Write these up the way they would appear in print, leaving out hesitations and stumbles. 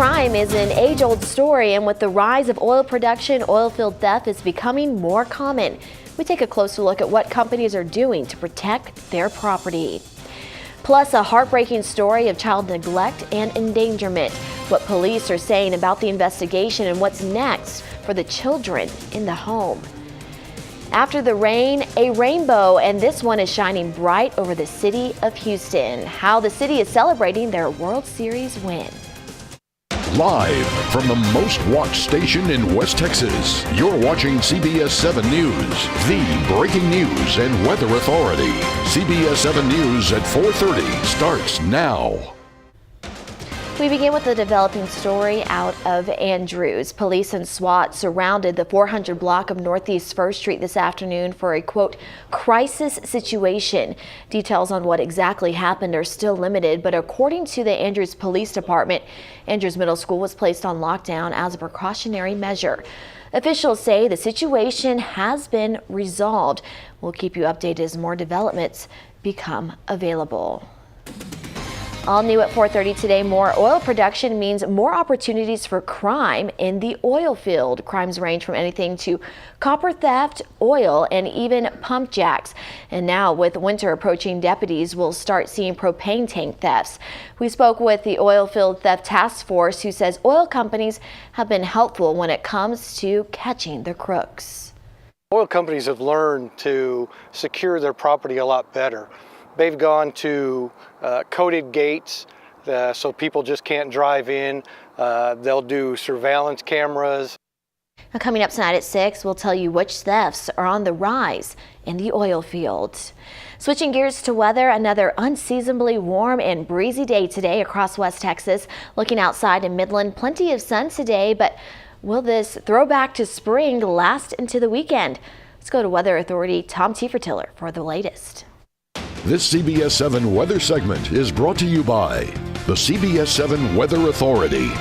Crime is an age-old story, and with the rise of oil production, oil field theft is becoming more common. We take a closer look at what companies are doing to protect their property. Plus, a heartbreaking story of child neglect and endangerment, what police are saying about the investigation and what's next for the children in the home. After the rain, a rainbow, and this one is shining bright over the city of Houston. How the city is celebrating their World Series win. Live from the most watched station in West Texas, you're watching CBS 7 News, the breaking news and weather authority. CBS 7 News at 4:30 starts now. We begin with a developing story out of Andrews. Police and SWAT surrounded the 400 block of Northeast 1st Street this afternoon for a, quote, crisis situation. Details on what exactly happened are still limited, but according to the Andrews Police Department, Andrews Middle School was placed on lockdown as a precautionary measure. Officials say the situation has been resolved. We'll keep you updated as more developments become available. All new at 4:30 today, more oil production means more opportunities for crime in the oil field. Crimes range from anything to copper theft, oil, and even pump jacks. And now with winter approaching, deputies will start seeing propane tank thefts. We spoke with the Oil Field Theft Task Force, who says oil companies have been helpful when it comes to catching the crooks. Oil companies have learned to secure their property a lot better. They've gone to coated gates so people just can't drive in. They'll do surveillance cameras. Now, coming up tonight at 6, we'll tell you which thefts are on the rise in the oil field. Switching gears to weather, another unseasonably warm and breezy day today across West Texas. Looking outside in Midland, plenty of sun today, but will this throwback to spring last into the weekend? Let's go to Weather Authority Tom Tiefertiller for the latest. This CBS 7 weather segment is brought to you by the CBS 7 Weather Authority.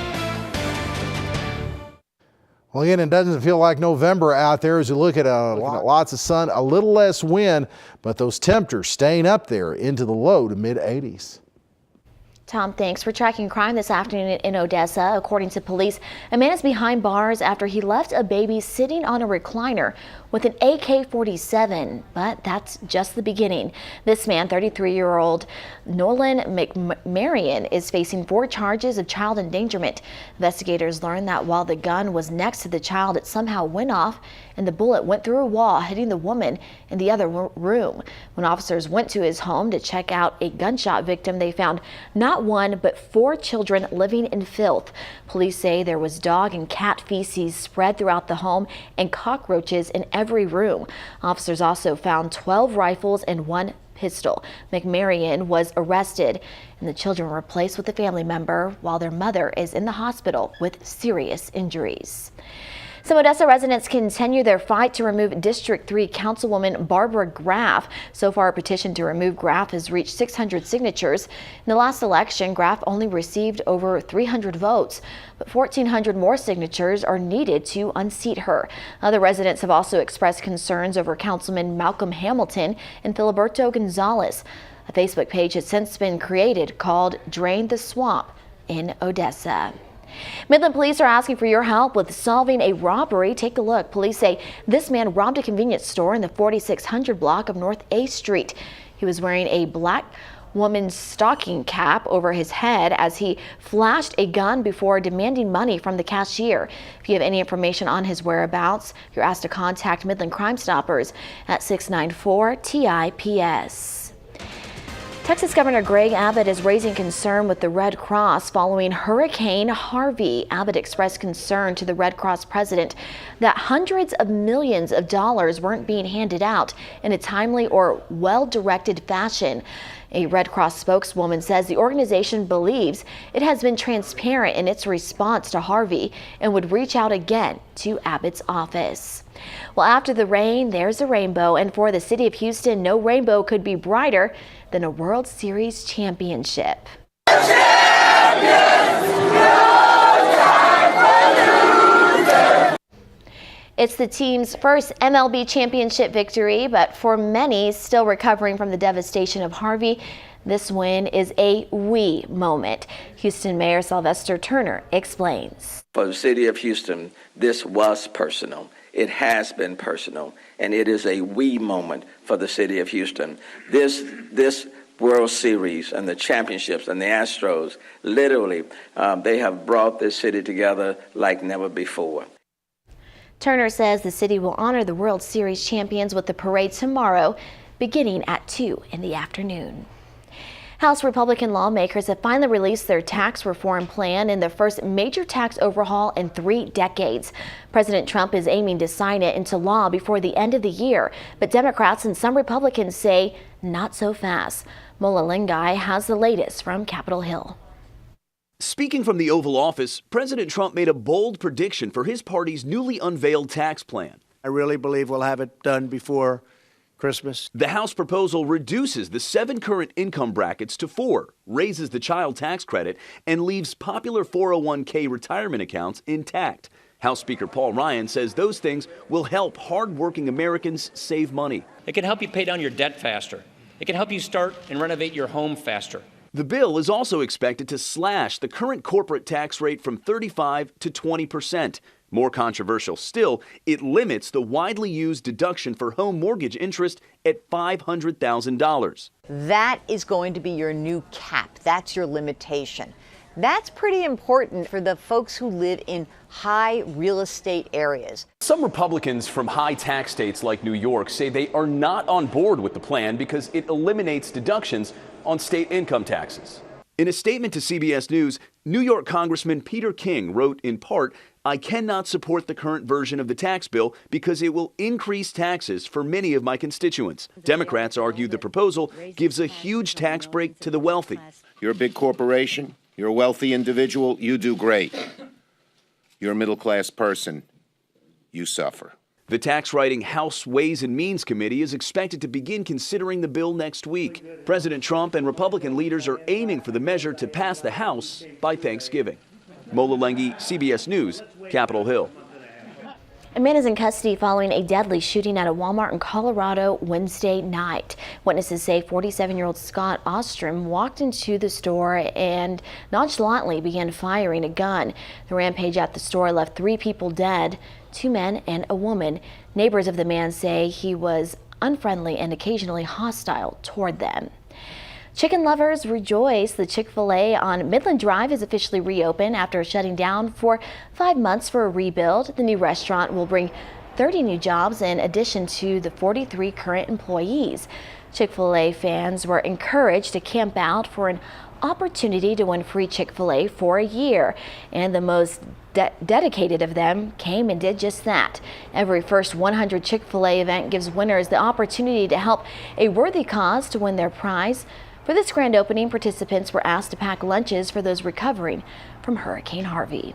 Well, again, it doesn't feel like November out there as you look at lots of sun, a little less wind, but those temperatures staying up there into the low to mid 80s. Tom, thanks. For tracking crime this afternoon in Odessa. According to police, a man is behind bars after he left a baby sitting on a recliner with an AK-47, but that's just the beginning. This man, 33-year-old Nolan McMarion, is facing 4 charges of child endangerment. Investigators learned that while the gun was next to the child, it somehow went off and the bullet went through a wall, hitting the woman in the other room. When officers went to his home to check out a gunshot victim, they found not 1 but 4 children living in filth. Police say there was dog and cat feces spread throughout the home and cockroaches in every room. Officers also found 12 rifles and 1 pistol. McMarion was arrested and the children were placed with a family member while their mother is in the hospital with serious injuries. Some Odessa residents continue their fight to remove District 3 Councilwoman Barbara Graff. So far, a petition to remove Graff has reached 600 signatures. In the last election, Graff only received over 300 votes, but 1,400 more signatures are needed to unseat her. Other residents have also expressed concerns over Councilman Malcolm Hamilton and Filiberto Gonzalez. A Facebook page has since been created called Drain the Swamp in Odessa. Midland police are asking for your help with solving a robbery. Take a look. Police say this man robbed a convenience store in the 4600 block of North A Street. He was wearing a black woman's stocking cap over his head as he flashed a gun before demanding money from the cashier. If you have any information on his whereabouts, you're asked to contact Midland Crime Stoppers at 694-TIPS. Texas Governor Greg Abbott is raising concern with the Red Cross following Hurricane Harvey. Abbott expressed concern to the Red Cross president that hundreds of millions of dollars weren't being handed out in a timely or well-directed fashion. A Red Cross spokeswoman says the organization believes it has been transparent in its response to Harvey and would reach out again to Abbott's office. Well, after the rain, there's a rainbow, and for the city of Houston, no rainbow could be brighter than a World Series championship. It's the team's first MLB championship victory, but for many still recovering from the devastation of Harvey, This win is a we moment. Houston Mayor Sylvester Turner explains. For the city of Houston, this was personal. It has been personal, and it is a we moment for the city of Houston. This World Series and the championships and the Astros, literally, they have brought this city together like never before. Turner says the city will honor the World Series champions with the parade tomorrow, beginning at 2 in the afternoon. House Republican lawmakers have finally released their tax reform plan in the first major tax overhaul in 3 decades. President Trump is aiming to sign it into law before the end of the year, but Democrats and some Republicans say not so fast. Mola Lingui has the latest from Capitol Hill. Speaking from the Oval Office, President Trump made a bold prediction for his party's newly unveiled tax plan. I really believe we'll have it done before Christmas. The House proposal reduces the 7 current income brackets to 4, raises the child tax credit, and leaves popular 401k retirement accounts intact. House Speaker Paul Ryan says those things will help hardworking Americans save money. It can help you pay down your debt faster. It can help you start and renovate your home faster. The bill is also expected to slash the current corporate tax rate from 35 to 20%. More controversial still, it limits the widely used deduction for home mortgage interest at $500,000. That is going to be your new cap. That's your limitation. That's pretty important for the folks who live in high real estate areas. Some Republicans from high tax states like New York say they are not on board with the plan because it eliminates deductions on state income taxes. In a statement to CBS News, New York Congressman Peter King wrote in part, "I cannot support the current version of the tax bill because it will increase taxes for many of my constituents." Democrats argue the proposal gives a huge tax break to the wealthy. You're a big corporation, you're a wealthy individual, you do great. You're a middle-class person, you suffer. The tax-writing House Ways and Means Committee is expected to begin considering the bill next week. President Trump and Republican leaders are aiming for the measure to pass the House by Thanksgiving. Mola Lingui, CBS News, Capitol Hill. A man is in custody following a deadly shooting at a Walmart in Colorado Wednesday night. Witnesses say 47-year-old Scott Ostrom walked into the store and nonchalantly began firing a gun. The rampage at the store left 3 people dead, 2 men and a woman. Neighbors of the man say he was unfriendly and occasionally hostile toward them. Chicken lovers rejoice. The Chick-fil-A on Midland Drive is officially reopened after shutting down for 5 months for a rebuild. The new restaurant will bring 30 new jobs in addition to the 43 current employees. Chick-fil-A fans were encouraged to camp out for an opportunity to win free Chick-fil-A for a year, and the most dedicated of them came and did just that. Every first 100 Chick-fil-A event gives winners the opportunity to help a worthy cause to win their prize. For this grand opening, participants were asked to pack lunches for those recovering from Hurricane Harvey.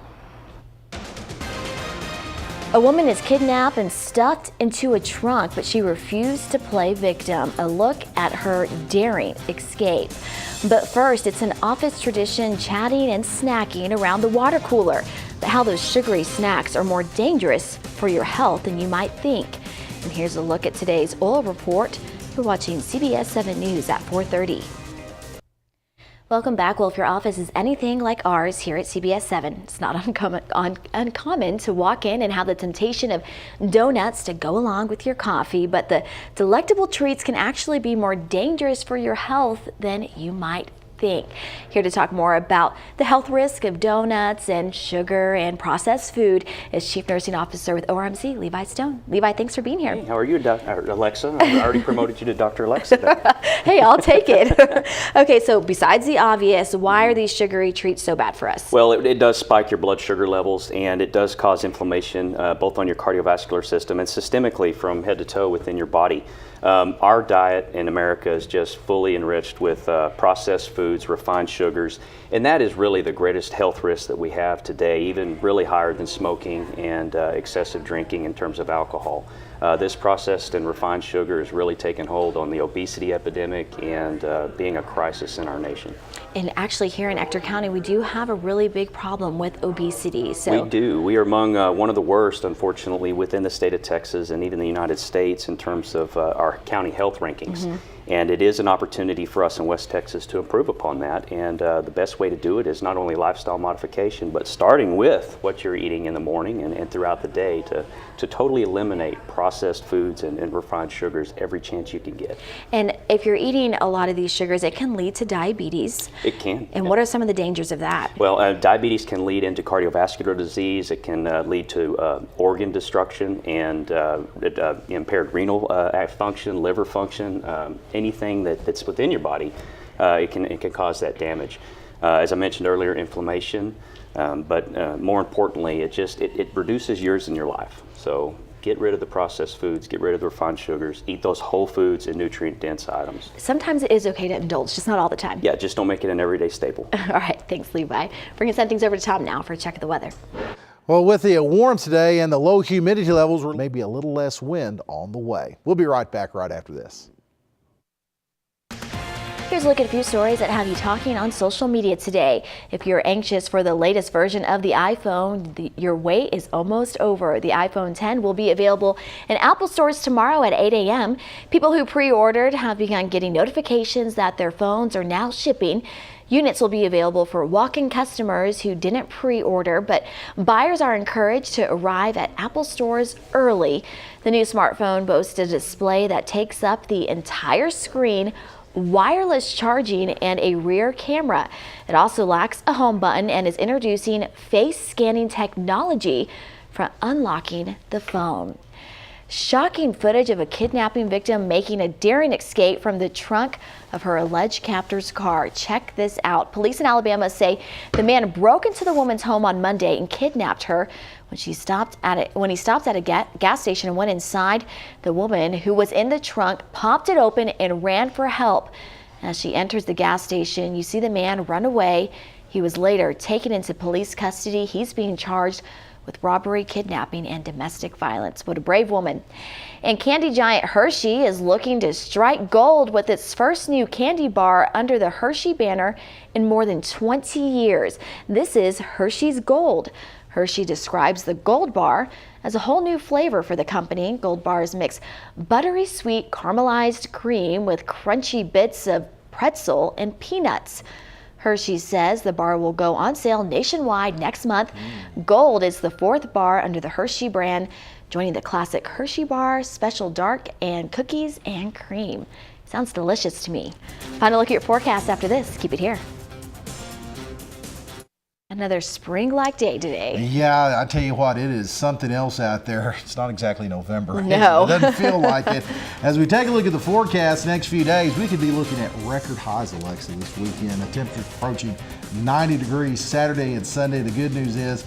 A woman is kidnapped and stuffed into a trunk, but she refused to play victim. A look at her daring escape. But first, it's an office tradition, chatting and snacking around the water cooler. But how those sugary snacks are more dangerous for your health than you might think. And here's a look at today's oil report. You're watching CBS 7 News at 4:30. Welcome back. Well, if your office is anything like ours here at CBS 7, it's not uncommon to walk in and have the temptation of donuts to go along with your coffee, but the delectable treats can actually be more dangerous for your health than you might think. Here to talk more about the health risk of donuts and sugar and processed food is Chief Nursing Officer with ORMC, Levi Stone. Levi, thanks for being here. Hey, how are you, Alexa? I already promoted you to Dr. Alexa. Hey, I'll take it. Okay, so besides the obvious, why are these sugary treats so bad for us? Well, it does spike your blood sugar levels, and it does cause inflammation both on your cardiovascular system and systemically from head to toe within your body. Our diet in America is just fully enriched with processed foods, refined sugars, and that is really the greatest health risk that we have today, even really higher than smoking and excessive drinking in terms of alcohol. This processed and refined sugar has really taken hold on the obesity epidemic and being a crisis in our nation. And actually here in Ector County, we do have a really big problem with obesity. So we do. We are among one of the worst, unfortunately, within the state of Texas and even the United States in terms of our county health rankings. And it is an opportunity for us in West Texas to improve upon that. And the best way to do it is not only lifestyle modification, but starting with what you're eating in the morning and throughout the day to totally eliminate processed foods and refined sugars every chance you can get. And if you're eating a lot of these sugars, it can lead to diabetes. It can. And what are some of the dangers of that? Well, diabetes can lead into cardiovascular disease. It can lead to organ destruction and impaired renal function, liver function, anything that's within your body. It can cause that damage. As I mentioned earlier, inflammation, but more importantly, it reduces years in your life. So get rid of the processed foods, get rid of the refined sugars, eat those whole foods and nutrient-dense items. Sometimes it is okay to indulge, just not all the time. Yeah, just don't make it an everyday staple. All right, thanks, Levi. Bringing some things over to Tom now for a check of the weather. Well, with the warm today and the low humidity levels, maybe a little less wind on the way. We'll be right back right after this. Here's a look at a few stories that have you talking on social media today. If you're anxious for the latest version of the iPhone, your wait is almost over. The iPhone 10 will be available in Apple stores tomorrow at 8 a.m. People who pre-ordered have begun getting notifications that their phones are now shipping. Units will be available for walk-in customers who didn't pre-order, but buyers are encouraged to arrive at Apple stores early. The new smartphone boasts a display that takes up the entire screen, wireless charging, and a rear camera. It also lacks a home button and is introducing face scanning technology for unlocking the phone. Shocking footage of a kidnapping victim making a daring escape from the trunk of her alleged captor's car. Check this out. Police in Alabama say the man broke into the woman's home on Monday and kidnapped her. When he stopped at a gas station and went inside, the woman who was in the trunk popped it open and ran for help. As she enters the gas station, you see the man run away. He was later taken into police custody. He's being charged with robbery, kidnapping, and domestic violence. What a brave woman. And candy giant Hershey is looking to strike gold with its first new candy bar under the Hershey banner in more than 20 years. This is Hershey's Gold. Hershey describes the Gold Bar as a whole new flavor for the company. Gold bars mix buttery sweet caramelized cream with crunchy bits of pretzel and peanuts. Hershey says the bar will go on sale nationwide next month. Gold is the fourth bar under the Hershey brand, joining the classic Hershey bar, special dark, and cookies and cream. Sounds delicious to me. Final look at your forecast after this. Keep it here. Another spring-like day today. Yeah, I tell you what, it is something else out there. It's not exactly November. No. It doesn't feel like it. As we take a look at the forecast next few days, we could be looking at record highs, Alexa, this weekend. The temperature's approaching 90 degrees Saturday and Sunday. The good news is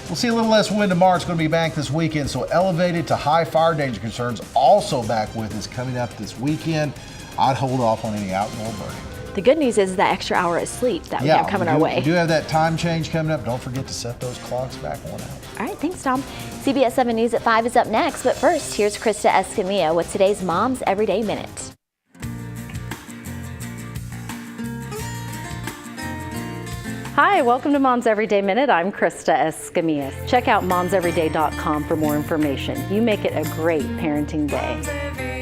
we'll see a little less wind tomorrow. It's going to be back this weekend, so elevated to high fire danger concerns also back with us coming up this weekend. I'd hold off on any outdoor burning. The good news is that extra hour of sleep that we have coming our way. We do have that time change coming up. Don't forget to set those clocks back on out. All right, thanks, Tom. CBS 7 News at 5 is up next, but first, here's Krista Escamilla with today's Mom's Everyday Minute. Hi, welcome to Mom's Everyday Minute. I'm Krista Escamilla. Check out momseveryday.com for more information. You make it a great parenting day.